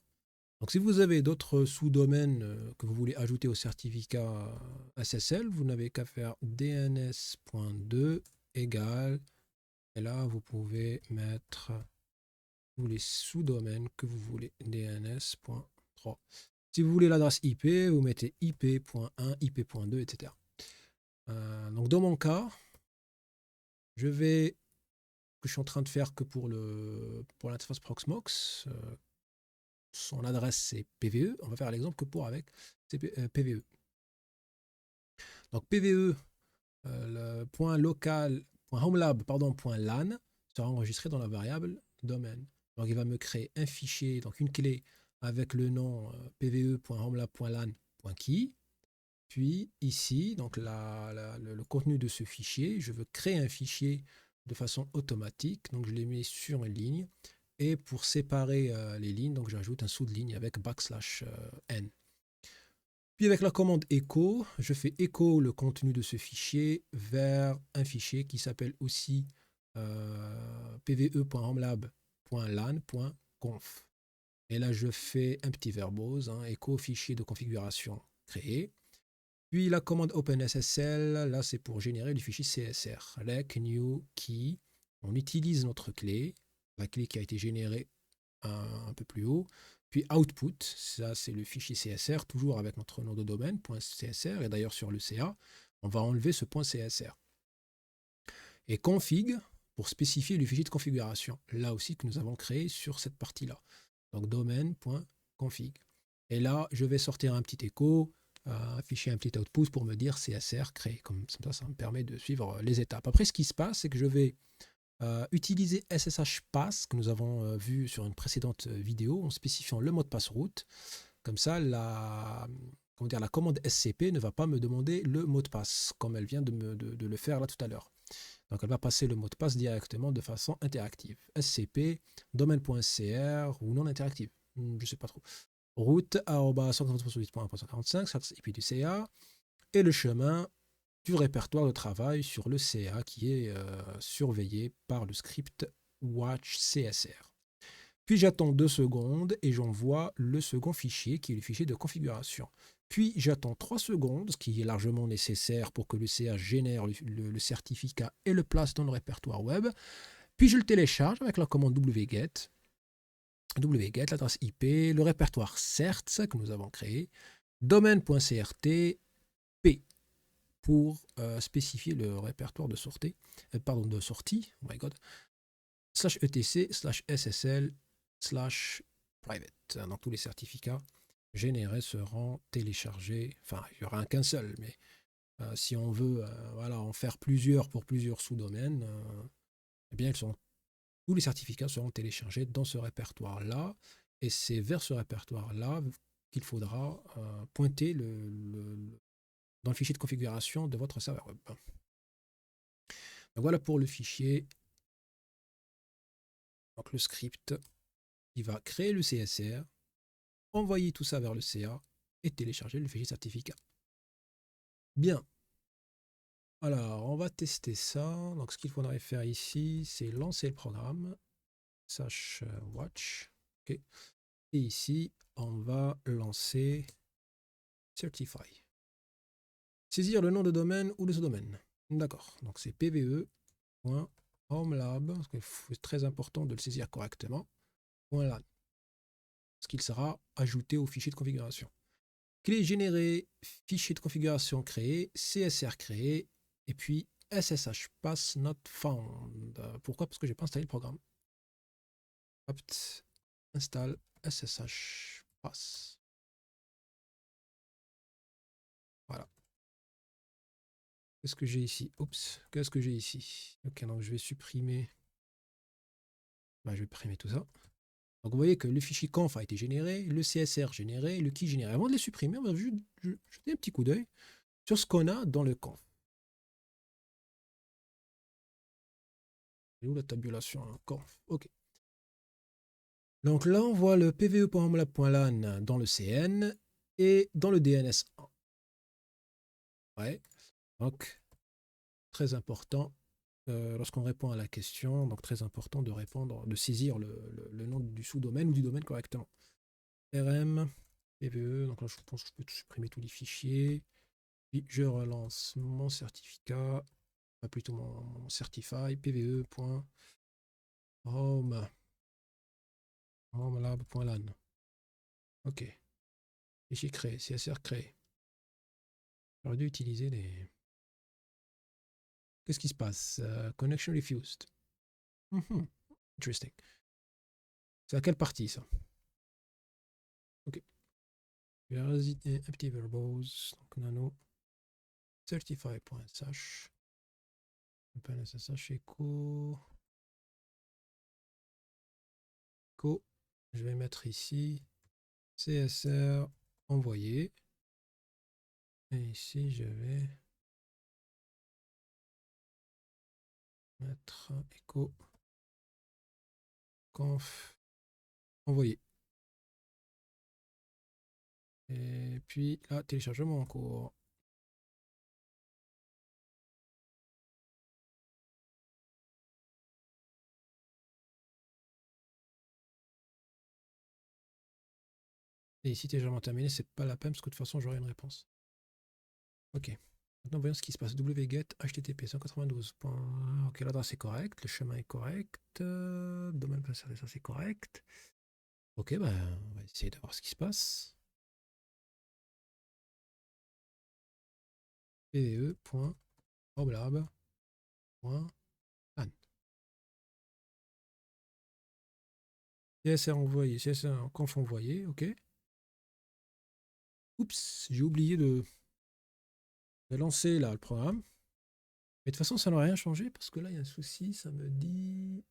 Donc, si vous avez d'autres sous-domaines que vous voulez ajouter au certificat SSL, vous n'avez qu'à faire dns.2 égale, et là, vous pouvez mettre tous les sous-domaines que vous voulez, dns.3. Si vous voulez l'adresse IP, vous mettez ip.1, ip.2, etc. Donc, dans mon cas, que je suis en train de faire que pour l'interface Proxmox, son adresse c'est PVE. On va faire l'exemple que pour avec PVE. Donc PVE, le point local, point homelab, pardon, point LAN sera enregistré dans la variable domaine. Donc il va me créer un fichier, donc une clé avec le nom pve.homelab.lan.key. Puis ici, donc le contenu de ce fichier, je veux créer un fichier de façon automatique. Donc je l'ai mis sur une ligne. Et pour séparer les lignes, donc j'ajoute un sous-de-ligne avec \n. Puis avec la commande echo, je fais echo le contenu de ce fichier vers un fichier qui s'appelle aussi pve.homelab.lan.conf. Et là, je fais un petit verbose, echo fichier de configuration créé. Puis la commande OpenSSL, là, c'est pour générer le fichier CSR. Like new key. On utilise notre clé, la clé qui a été générée un peu plus haut. Puis output, ça c'est le fichier CSR, toujours avec notre nom de domaine, .csr, et d'ailleurs sur le CA, on va enlever ce .csr. Et config, pour spécifier le fichier de configuration, là aussi que nous avons créé sur cette partie-là. Donc domaine.config. Et là, je vais sortir un petit écho, afficher un petit output pour me dire CSR créé. Comme ça, ça me permet de suivre les étapes. Après, ce qui se passe, c'est que je vais utiliser SSH Pass que nous avons vu sur une précédente vidéo en spécifiant le mot de passe route. Comme ça, la commande SCP ne va pas me demander le mot de passe comme elle vient de le faire là tout à l'heure. Donc elle va passer le mot de passe directement de façon interactive. SCP, domaine.cr ou non interactive, je ne sais pas trop. Route @198.1.145, et puis du CA, et le chemin du répertoire de travail sur le CA qui est surveillé par le script watch CSR. Puis j'attends 2 secondes et j'envoie le second fichier qui est le fichier de configuration. Puis j'attends 3 secondes, ce qui est largement nécessaire pour que le CA génère le certificat et le place dans le répertoire web. Puis je le télécharge avec la commande wget, l'adresse IP, le répertoire CERT que nous avons créé, domaine.crt, p pour spécifier le répertoire de sortie, oh my god, /etc/ssl/private. Donc tous les certificats générés seront téléchargés. Enfin, il n'y aura qu'un seul, mais si on veut en faire plusieurs pour plusieurs sous-domaines, eh bien, tous les certificats seront téléchargés dans ce répertoire-là. Et c'est vers ce répertoire-là qu'il faudra pointer dans le fichier de configuration de votre serveur web. Donc voilà pour le fichier. Donc le script qui va créer le CSR, envoyer tout ça vers le CA et télécharger le fichier certificat. Bien. Alors, on va tester ça. Donc, ce qu'il faudrait faire ici, c'est lancer le programme. /watch. Okay. Et ici, on va lancer Certify. Saisir le nom de domaine ou de sous-domaine. D'accord. Donc, c'est pve.homelab. C'est très important de le saisir correctement. .lan. Ce qu'il sera ajouté au fichier de configuration. Clé générée, fichier de configuration créé, CSR créé, et puis SSH pass not found. Pourquoi? Parce que je n'ai pas installé le programme. apt install SSH pass. Voilà. Qu'est-ce que j'ai ici? Oups, qu'est-ce que j'ai ici? Ok, donc je vais supprimer. Bah, je vais supprimer tout ça. Donc vous voyez que le fichier conf a été généré, le CSR généré, le key généré. Avant de les supprimer, on va juste jeter un petit coup d'œil sur ce qu'on a dans le conf. Et où la tabulation hein? Conf. Ok. Donc là, on voit le pve.omlab.lan dans le CN et dans le DNS1. Ouais. Donc, très important, lorsqu'on répond à la question, donc très important de répondre, de saisir le nom du sous-domaine ou du domaine correctement. RM, PVE, donc là, je pense que je peux supprimer tous les fichiers. Puis je relance mon certificat, pas plutôt mon certify, pve.homelab.lan. Ok. Fichier créé, CSR créé. J'aurais dû utiliser les. Qu'est-ce qui se passe? Connection refused. Interesting. C'est à quelle partie ça? Ok. Empty verbose. Donc nano certify.sh. Open SSH echo. Echo. Je vais mettre ici CSR envoyé. Et ici, je vais mettre echo conf envoyé. Et puis là, téléchargement en cours. Et ici, téléchargement terminé, c'est pas la peine parce que de toute façon, j'aurai une réponse. Ok. Maintenant, voyons ce qui se passe. wget http 192. Ok, l'adresse est correcte, le chemin est correct, domaine passé, ça c'est correct. Ok, ben, on va essayer de voir ce qui se passe. pve.oblab.an. CSR envoyé, CSR conf envoyé, ok. Oups, j'ai oublié de lancer là le programme. Mais de toute façon, ça n'a rien changé parce que là, il y a un souci, ça me dit.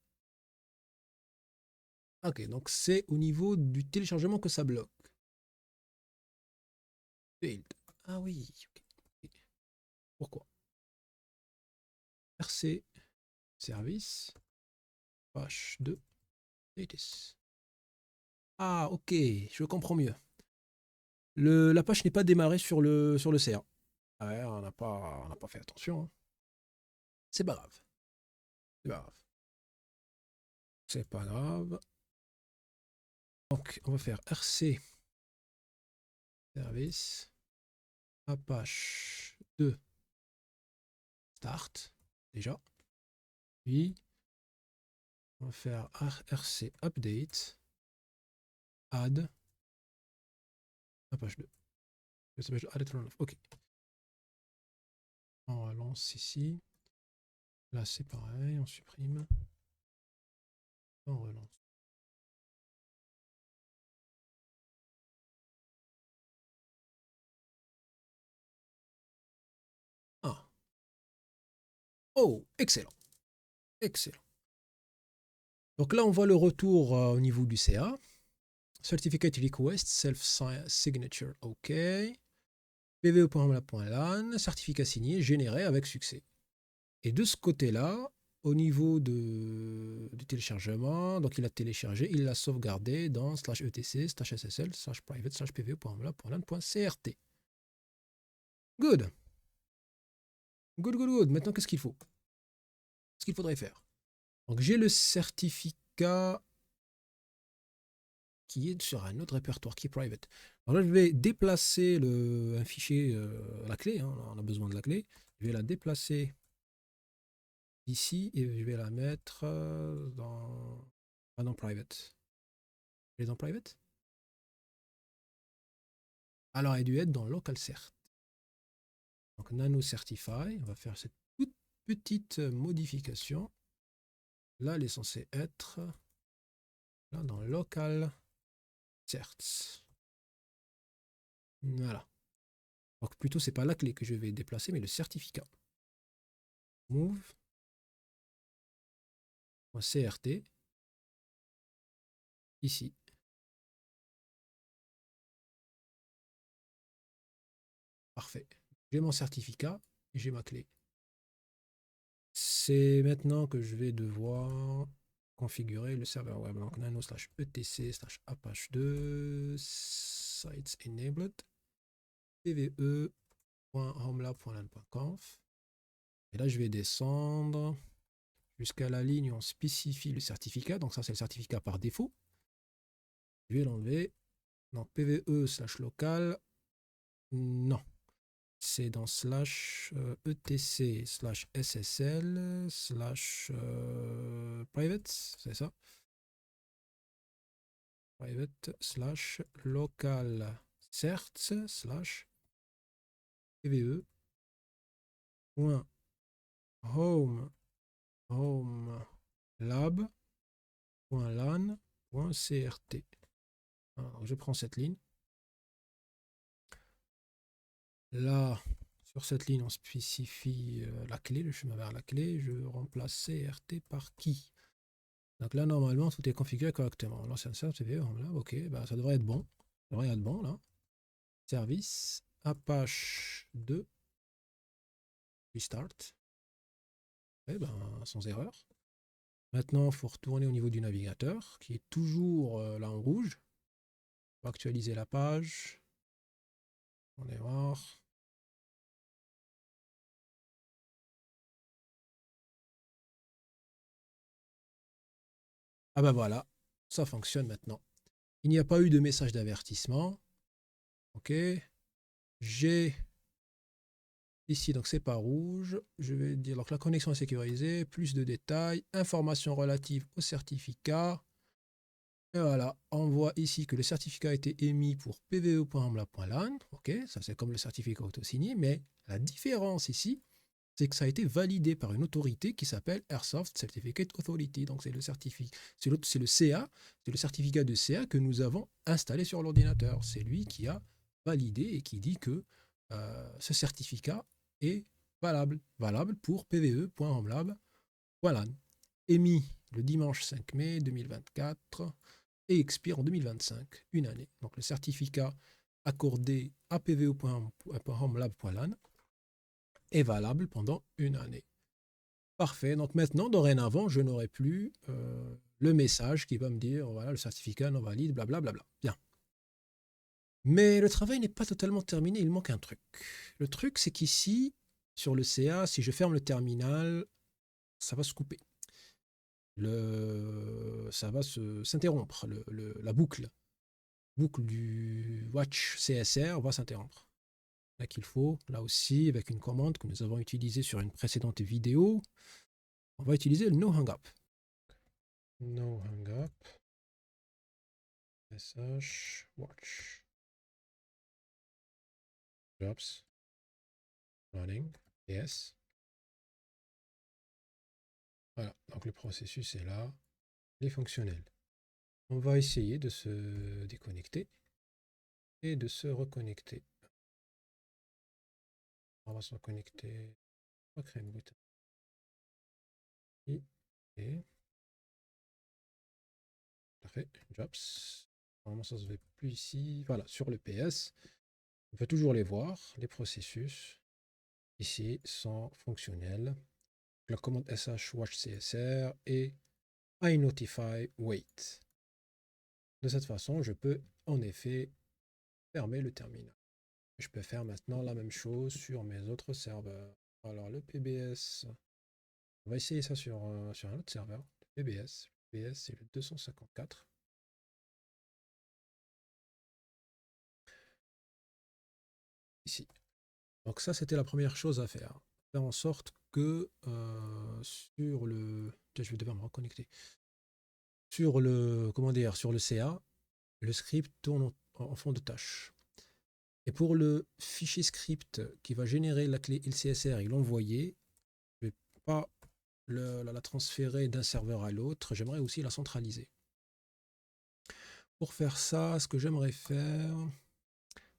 Ok, donc c'est au niveau du téléchargement que ça bloque. Failed. Ah oui, ok. Pourquoi? RC service H2 status. Ah ok, je comprends mieux. La page n'est pas démarrée sur le CA. Ouais, on n'a pas fait attention. Hein. C'est pas grave. C'est pas grave. C'est pas grave. Donc on va faire RC service Apache 2 start déjà. Puis on va faire RC update add Apache 2. Ok. On relance ici. Là c'est pareil, on supprime. On relance. Ah. Oh, excellent. Excellent. Donc là, on voit le retour au niveau du CA. Certificate request, self-signature, OK. pve.lan, certificat signé, généré avec succès. Et de ce côté-là, au niveau du téléchargement, donc il a téléchargé, il l'a sauvegardé dans /etc, /ssl, /private, /pve.lan.crt. Good. Good, good, good. Maintenant, qu'est-ce qu'il faut? Qu'est-ce qu'il faudrait faire? Donc j'ai le certificat qui est sur un autre répertoire qui est private. Alors là, je vais déplacer un fichier, la clé, hein, on a besoin de la clé. Je vais la déplacer ici et je vais la mettre dans private. Elle est dans private? Alors, elle a dû être dans local cert. Donc, nano certify, on va faire cette toute petite modification. Là, elle est censée être Là, dans local certs. Voilà. Donc plutôt, c'est pas la clé que je vais déplacer, mais le certificat. Move. CRT. Ici. Parfait. J'ai mon certificat et j'ai ma clé. C'est maintenant que je vais devoir configurer le serveur web. Donc nano /etc /apache2 sites enabled pve.homelab.lan.conf. Et là, je vais descendre jusqu'à la ligne où on spécifie le certificat. Donc ça, c'est le certificat par défaut. Je vais l'enlever. Donc pve/local. Non. C'est dans /etc/ssl/private, c'est ça? Private/local certs/pve.home lab.lan.crt. Alors, je prends cette ligne. Là, sur cette ligne, on spécifie la clé, le chemin vers la clé. Je remplace CRT par qui? Donc là, normalement, tout est configuré correctement. L'ancien serveur, ok, bah, ça devrait être bon. Ça devrait être bon, là. Service, Apache 2, restart. Eh ben, sans erreur. Maintenant, il faut retourner au niveau du navigateur, qui est toujours là en rouge. On va actualiser la page. On est voir. Ah ben voilà, ça fonctionne maintenant. Il n'y a pas eu de message d'avertissement. Ok. J'ai ici, donc c'est pas rouge. Je vais dire donc la connexion est sécurisée, plus de détails, informations relatives au certificat. Et voilà, on voit ici que le certificat a été émis pour pve.amla.lan. Ok, ça c'est comme le certificat auto-signé, mais la différence ici, c'est que ça a été validé par une autorité qui s'appelle Airsoft Certificate Authority. Donc c'est le certificat, c'est le CA, c'est le certificat de CA que nous avons installé sur l'ordinateur. C'est lui qui a validé et qui dit que ce certificat est valable pour pve.homelab.lan. Émis le dimanche 5 mai 2024 et expire en 2025, une année. Donc le certificat accordé à pve.homelab.lan est valable pendant une année. Parfait. Donc maintenant, dorénavant, je n'aurai plus le message qui va me dire, voilà, le certificat non valide, blablabla. Bien. Mais le travail n'est pas totalement terminé, il manque un truc. Le truc, c'est qu'ici, sur le CA, si je ferme le terminal, ça va se couper. Ça va s'interrompre. La boucle du watch CSR va s'interrompre. Là qu'il faut, là aussi, avec une commande que nous avons utilisée sur une précédente vidéo, on va utiliser le no hang up. No hang up. Message watch. Jobs. Running. Yes. Voilà, donc le processus est là. Il est fonctionnel. On va essayer de se déconnecter et de se reconnecter. On va se reconnecter. On va créer une bouton. Et parfait. Jobs. Normalement, ça ne se fait plus ici. Voilà, sur le PS. On peut toujours les voir, les processus. Ici sont fonctionnels. La commande sh watch csr et iNotify wait. De cette façon, je peux en effet fermer le terminal. Je peux faire maintenant la même chose sur mes autres serveurs. Alors le PBS, on va essayer ça sur un autre serveur. Le PBS. Le PBS, c'est le 254. Ici. Donc ça, c'était la première chose à faire. Faire en sorte que sur le... Tiens, je vais devoir me reconnecter. Sur le, comment dire, sur le CA, le script tourne en fond de tâche. Et pour le fichier script qui va générer la clé LCSR et l'envoyer, je ne vais pas la transférer d'un serveur à l'autre, j'aimerais aussi la centraliser. Pour faire ça, ce que j'aimerais faire,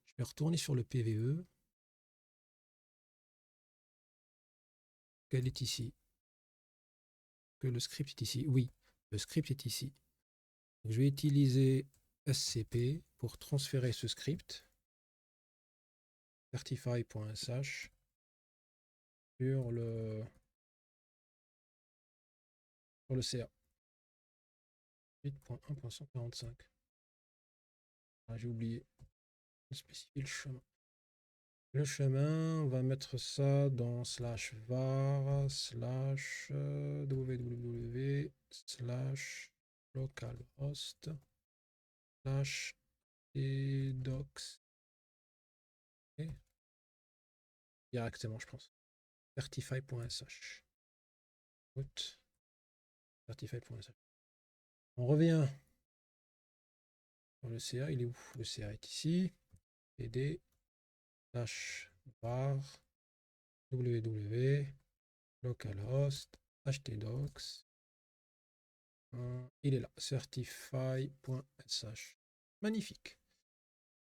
je vais retourner sur le PVE. Quel est ici? Que le script est ici? Oui, le script est ici. Donc, je vais utiliser SCP pour transférer ce script certify.sh sur le CA 8.1.145. Ah, j'ai oublié de spécifier le chemin. Le chemin, on va mettre ça dans slash var slash www slash localhost slash docs directement, je pense. Certify.sh. Certify.sh. On revient sur le CA. Il est où? Le CA est ici. PD slash var www localhost htdocs. Il est là, certify.sh. Magnifique.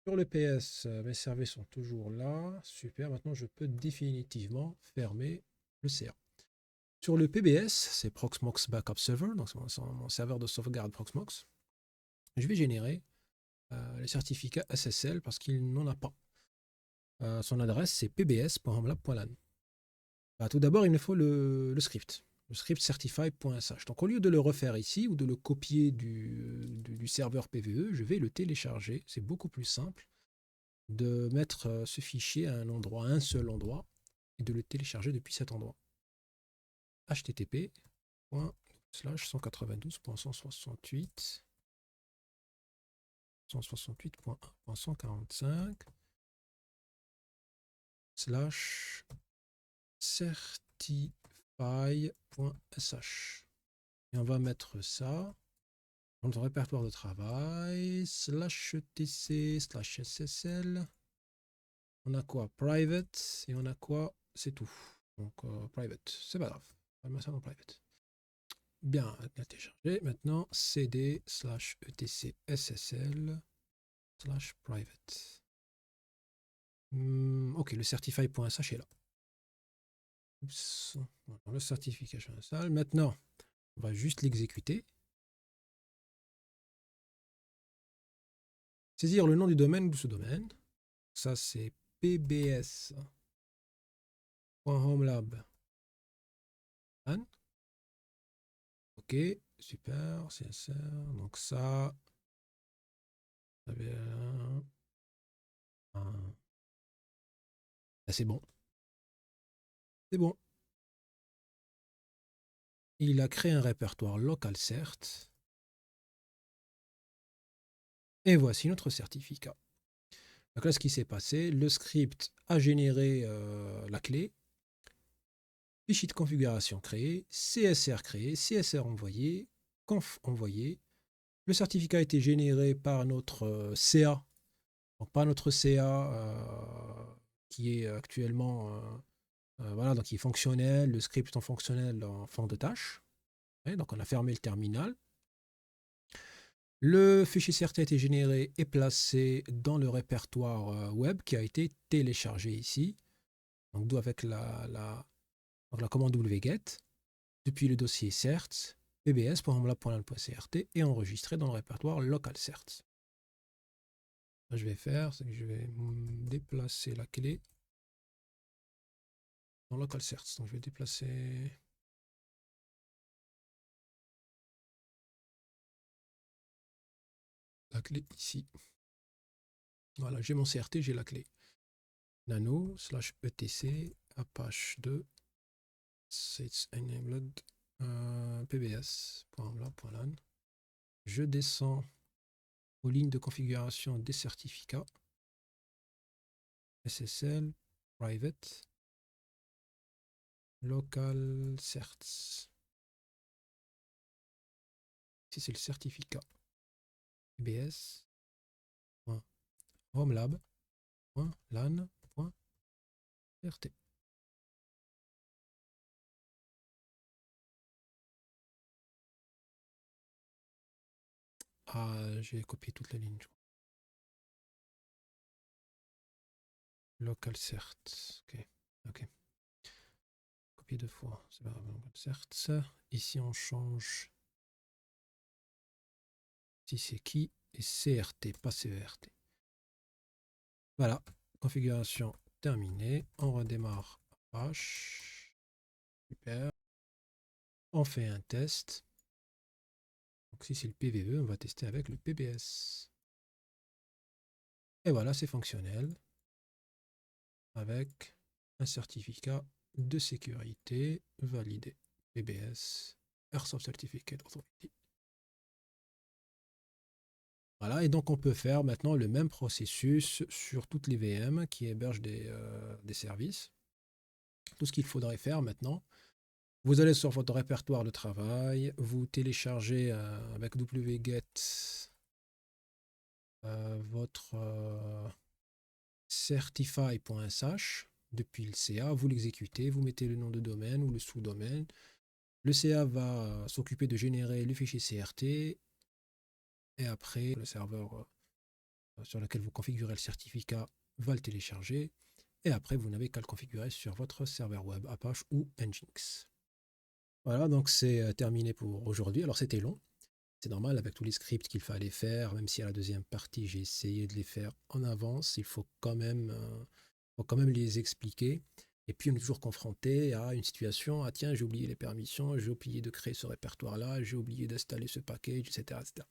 Sur le PS, mes services sont toujours là. Super, maintenant je peux définitivement fermer le CA. Sur le PBS, c'est Proxmox Backup Server, donc c'est mon serveur de sauvegarde Proxmox. Je vais générer les certificats SSL parce qu'il n'en a pas. Son adresse, c'est pbs.hamlab.lan. Tout d'abord, il me faut le script. Le script certify.sh. Donc au lieu de le refaire ici ou de le copier du serveur PVE, je vais le télécharger. C'est beaucoup plus simple de mettre ce fichier à un endroit, à un seul endroit, et de le télécharger depuis cet endroit. http://192.168.1.145 slash certify.sh. Et on va mettre ça dans le répertoire de travail, slash etc, slash ssl. On a quoi? Private, et on a quoi? C'est tout. Donc, private, c'est pas grave. On va mettre ça dans private. Bien, téléchargé. Maintenant, cd slash etc ssl slash private. Ok, le certify.sh est là. Oups. Voilà, le certification install. Maintenant, on va juste l'exécuter. Saisir le nom du domaine de ce domaine. Ça, c'est pbs.homelab. Ok, super, CSR. Donc ça, c'est bon. C'est bon. Il a créé un répertoire local cert. Et voici notre certificat. Donc là, ce qui s'est passé, le script a généré la clé, fichier de configuration créé, CSR créé, CSR envoyé, conf envoyé. Le certificat a été généré par notre CA, donc pas notre CA qui est actuellement, voilà, donc qui est fonctionnel, le script en fonctionnel en fin de tâche. Ouais, donc on a fermé le terminal. Le fichier CRT a été généré et placé dans le répertoire web qui a été téléchargé ici. Donc d'où avec la commande wget, depuis le dossier certs, pbs.hamlab.lan.crt et enregistré dans le répertoire local certs. Ce que je vais faire, c'est que je vais déplacer la clé dans local certs. Donc je vais déplacer la clé ici. Voilà, j'ai mon CRT, j'ai la clé. Nano /etc apache 2 sets enabled pbs.hamlab.lan. Je descends aux lignes de configuration des certificats. SSL, private, local certs. Ici, c'est le certificat. pbs.homelab.lan.rt. Ah, j'ai copié toute la ligne, je crois. Local cert. Ok. Ok. Copier deux fois. C'est pas grave. Local cert. Ici, on change. Si c'est qui et CRT, pas CERT. Voilà. Configuration terminée. On redémarre Apache. Super. On fait un test. Donc si c'est le PVE, on va tester avec le PBS. Et voilà, c'est fonctionnel avec un certificat de sécurité validé. PBS, Airsoft Certificate Authority. Voilà, et donc on peut faire maintenant le même processus sur toutes les VM qui hébergent des services. Tout ce qu'il faudrait faire maintenant, vous allez sur votre répertoire de travail, vous téléchargez avec wget votre certify.sh depuis le CA, vous l'exécutez, vous mettez le nom de domaine ou le sous-domaine. Le CA va s'occuper de générer le fichier CRT et après le serveur sur lequel vous configurez le certificat va le télécharger et après vous n'avez qu'à le configurer sur votre serveur web Apache ou Nginx. Voilà, donc c'est terminé pour aujourd'hui. Alors c'était long, c'est normal avec tous les scripts qu'il fallait faire, même si à la deuxième partie j'ai essayé de les faire en avance, il faut quand même les expliquer. Et puis on est toujours confronté à une situation, ah tiens, j'ai oublié les permissions, j'ai oublié de créer ce répertoire-là, j'ai oublié d'installer ce package, etc. etc.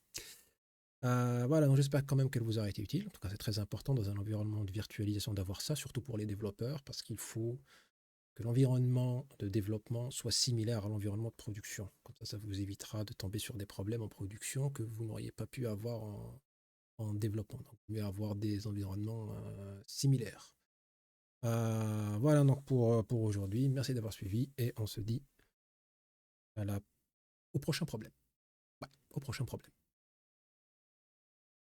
Voilà, donc j'espère quand même qu'elle vous aura été utile. En tout cas, c'est très important dans un environnement de virtualisation d'avoir ça, surtout pour les développeurs, parce qu'il faut que l'environnement de développement soit similaire à l'environnement de production. Comme ça vous évitera de tomber sur des problèmes en production que vous n'auriez pas pu avoir en développement. Donc, vous pouvez avoir des environnements similaires. Voilà donc pour aujourd'hui. Merci d'avoir suivi et on se dit à au prochain problème. Ouais, au prochain problème.